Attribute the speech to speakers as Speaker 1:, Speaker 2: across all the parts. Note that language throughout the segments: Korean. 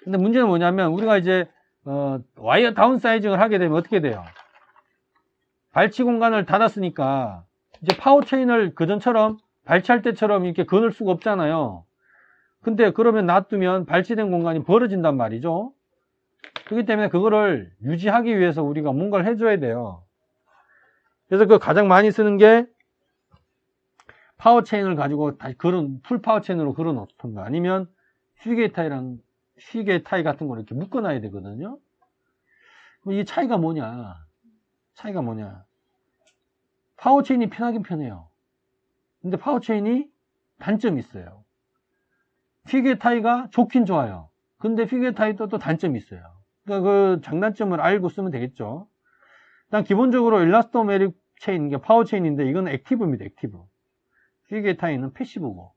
Speaker 1: 근데 문제는 뭐냐면 우리가 이제 와이어 다운사이징을 하게 되면 어떻게 돼요? 발치 공간을 닫았으니까 이제 파워체인을 그전처럼 발치할 때처럼 이렇게 거늘 수가 없잖아요. 근데 그러면 놔두면 발치된 공간이 벌어진단 말이죠. 그렇기 때문에 그거를 유지하기 위해서 우리가 뭔가를 해줘야 돼요. 그래서 그 가장 많이 쓰는 게 파워체인을 가지고 다시 풀 파워체인으로 걸어 놓던가 아니면 휘게 타이 같은 걸 이렇게 묶어놔야 되거든요. 이 차이가 뭐냐? 파워체인이 편하긴 편해요. 근데 파워체인이 단점이 있어요. 휘게 타이가 좋긴 좋아요. 근데 휘게 타이도 또 단점이 있어요. 그러니까 그 장단점을 알고 쓰면 되겠죠. 일단 기본적으로 일라스토메릭 체인, 이게 파워체인인데 이건 액티브입니다. 액티브. 휘게 타이는 패시브고.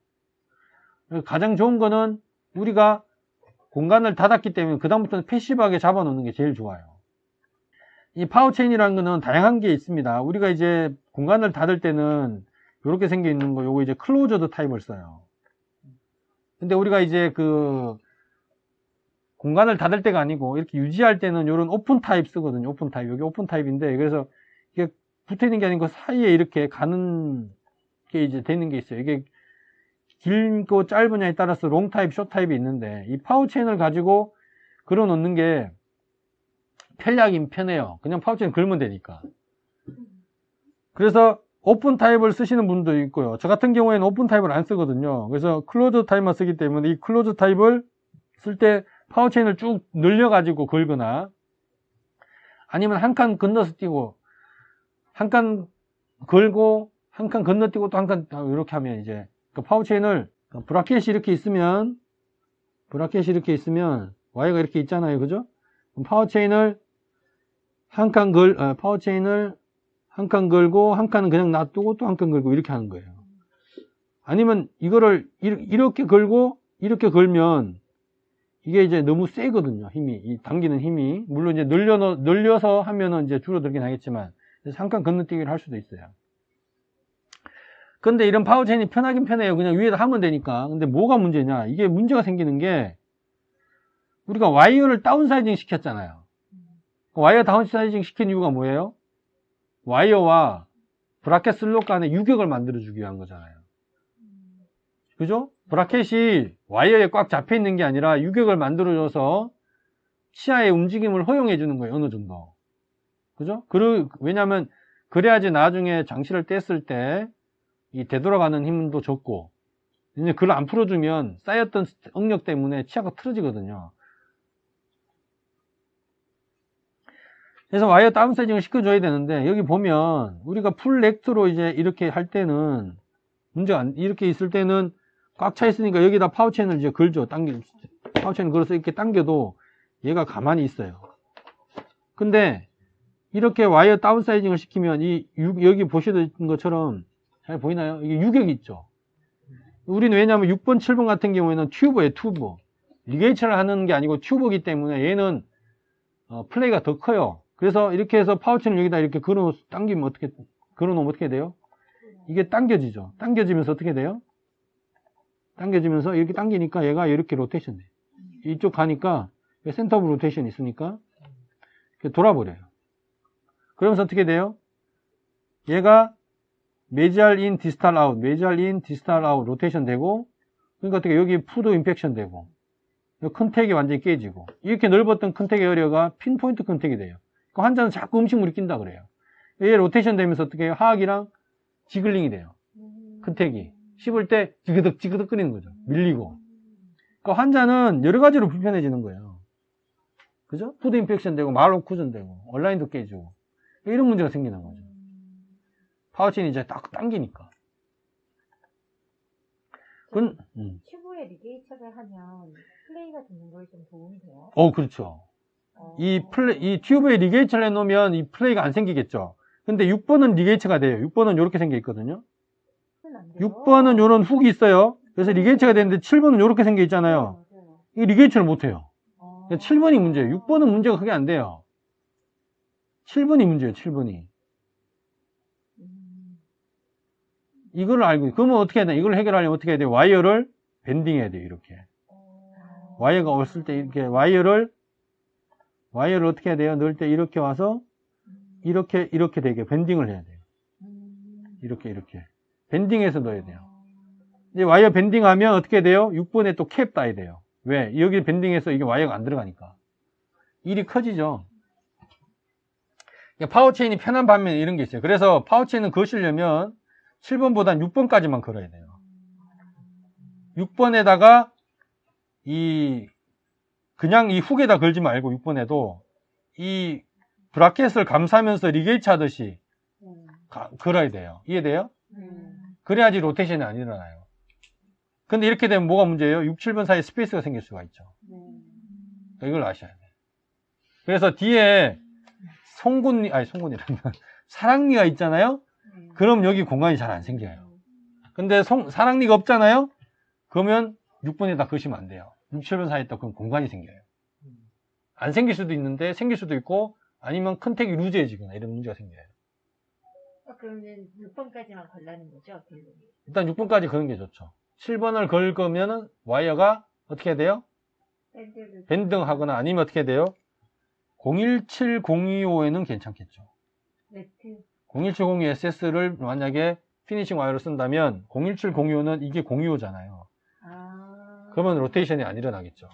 Speaker 1: 가장 좋은 거는 우리가 공간을 닫았기 때문에 그다음부터는 패시브하게 잡아놓는 게 제일 좋아요. 이 파워체인이라는 거는 다양한 게 있습니다. 우리가 이제 공간을 닫을 때는 이렇게 생겨 있는 거, 요거 이제 클로저드 타입을 써요. 근데 우리가 이제 그 공간을 닫을 때가 아니고 이렇게 유지할 때는 이런 오픈 타입 쓰거든요. 오픈 타입. 여기 오픈 타입인데 그래서 이게 붙어 있는 게 아니고 사이에 이렇게 가는 게 이제 되는 게 있어요. 이게 길고 짧으냐에 따라서 롱 타입, 숏 타입이 있는데 이 파워체인을 가지고 걸어 놓는 게 편리하긴 편해요. 그냥 파워체인 걸면 되니까. 그래서 오픈 타입을 쓰시는 분도 있고요. 저 같은 경우에는 오픈 타입을 안 쓰거든요. 그래서 클로즈 타입만 쓰기 때문에 이 클로즈 타입을 쓸 때 파워체인을 쭉 늘려가지고 걸거나 아니면 한 칸 건너서 뛰고 한 칸 걸고 한 칸 건너뛰고 또 한 칸 이렇게 하면 이제 그 파워체인을 브라켓이 이렇게 있으면 와이어가 이렇게 있잖아요. 그죠? 파워체인을 파워체인을 한 칸 걸고 한 칸은 그냥 놔두고 또 한 칸 걸고 이렇게 하는 거예요. 아니면 이거를 이렇게 걸고 이렇게 걸면 이게 이제 너무 세거든요. 이 당기는 힘이. 물론 이제 늘려서 하면은 이제 줄어들긴 하겠지만 한 칸 건너뛰기를 할 수도 있어요. 근데 이런 파워체인이 편하긴 편해요. 그냥 위에다 하면 되니까. 근데 뭐가 문제냐? 이게 문제가 생기는 게 우리가 와이어를 다운사이징 시켰잖아요. 와이어 다운사이징 시킨 이유가 뭐예요? 와이어와 브라켓 슬롯 간에 유격을 만들어주기 위한 거잖아요. 그죠? 브라켓이 와이어에 꽉 잡혀 있는 게 아니라 유격을 만들어줘서 치아의 움직임을 허용해 주는 거예요. 어느 정도. 그죠? 왜냐면 그래야지 나중에 장치를 뗐을 때 이 되돌아가는 힘도 적고 이제 그걸 안 풀어주면 쌓였던 응력 때문에 치아가 틀어지거든요. 그래서 와이어 다운사이징을 시켜줘야 되는데 여기 보면 우리가 풀 렉트로 이제 이렇게 할 때는 이렇게 있을 때는 꽉 차 있으니까 여기다 파워체인을 이제 걸죠. 파워체인을 걸어서 이렇게 당겨도 얘가 가만히 있어요. 근데 이렇게 와이어 다운사이징을 시키면 여기 보시는 것처럼 잘 보이나요? 이게 유격이 있죠. 우리는 왜냐하면 6번, 7번 같은 경우에는 튜브예요. 튜브. 리게이처를 하는 게 아니고 튜브이기 때문에 얘는 플레이가 더 커요. 그래서 이렇게 해서 파워체인을 여기다 이렇게 걸어놓으면 어떻게 돼요? 이게 당겨지죠. 당겨지면서 어떻게 돼요? 당겨지면서 이렇게 당기니까 얘가 이렇게 로테이션 돼요. 이쪽 가니까 센터 오브 로테이션이 있으니까 돌아버려요. 그러면서 어떻게 돼요? 얘가 메지알 인, 디스탈 아웃, 로테이션 되고, 그러니까 어떻게 여기 푸드 임팩션 되고, 큰 택이 완전히 깨지고, 이렇게 넓었던 큰 택의 에리어가 핀포인트 큰 택이 돼요. 그 환자는 자꾸 음식물이 낀다 그래요. 얘 로테이션 되면서 어떻게 해요? 하악이랑 지글링이 돼요. 큰 택이. 씹을 때 지그득 끓이는 거죠. 밀리고. 그 환자는 여러 가지로 불편해지는 거예요. 그죠? 푸드 임팩션 되고, 말 오쿠전 되고, 온라인도 깨지고, 이런 문제가 생기는 거죠. 파워체인이 이제 딱 당기니까.
Speaker 2: 튜브에 리게이처를 하면 플레이가 되는 거에 좀 도움이 돼요?
Speaker 1: 그렇죠. 이 튜브에 리게이처를 해놓으면 이 플레이가 안 생기겠죠. 근데 6번은 리게이처가 돼요. 6번은 이렇게 생겨 있거든요. 6번은 이런 훅이 있어요. 그래서 리게이처가 되는데 7번은 이렇게 생겨 있잖아요. 이 리게이처를 못 해요. 7번이 문제예요. 6번은 문제가 크게 안 돼요. 7번이 문제예요. 7번이. 이걸 알고, 그러면 어떻게 해야 돼? 이걸 해결하려면 어떻게 해야 돼요? 와이어를 밴딩해야 돼요. 이렇게. 와이어가 왔을 때 이렇게 와이어를 어떻게 해야 돼요? 넣을 때 이렇게 와서 이렇게 되게 밴딩을 해야 돼요. 이렇게 밴딩해서 넣어야 돼요. 이제 와이어 밴딩하면 어떻게 돼요? 6번에 또 캡 따야 돼요. 왜? 여기 밴딩해서 이게 와이어가 안 들어가니까 일이 커지죠. 파워체인이 편한 반면에 이런 게 있어요. 그래서 파워체인은 거시려면 7번보단 6번까지만 걸어야 돼요. 6번에다가 그냥 이 훅에다 걸지 말고 6번에도 이 브라켓을 감싸면서 리게이트 하듯이 걸어야 돼요. 이해돼요? 그래야지 로테이션이 안 일어나요. 근데 이렇게 되면 뭐가 문제예요? 6, 7번 사이에 스페이스가 생길 수가 있죠. 이걸 아셔야 돼요. 그래서 뒤에 송곳니라면 사랑니가 있잖아요? 그럼 여기 공간이 잘 안 생겨요. 근데 사랑니가 없잖아요? 그러면 6번에다 거시면 안 돼요. 6, 7번 사이에 딱 그럼 공간이 생겨요. 안 생길 수도 있는데 생길 수도 있고 아니면 컨택이 루즈해지거나 이런 문제가 생겨요.
Speaker 2: 그러면 6번까지만 걸라는 거죠?
Speaker 1: 일단 6번까지 거는 게 좋죠. 7번을 걸 거면은 와이어가 어떻게 해야 돼요? 밴딩하거나 아니면 어떻게 해야 돼요? 017025에는 괜찮겠죠. 0170SS를 만약에 피니싱 와이어로 쓴다면 017025는 이게 025잖아요. 그러면 로테이션이 안 일어나겠죠.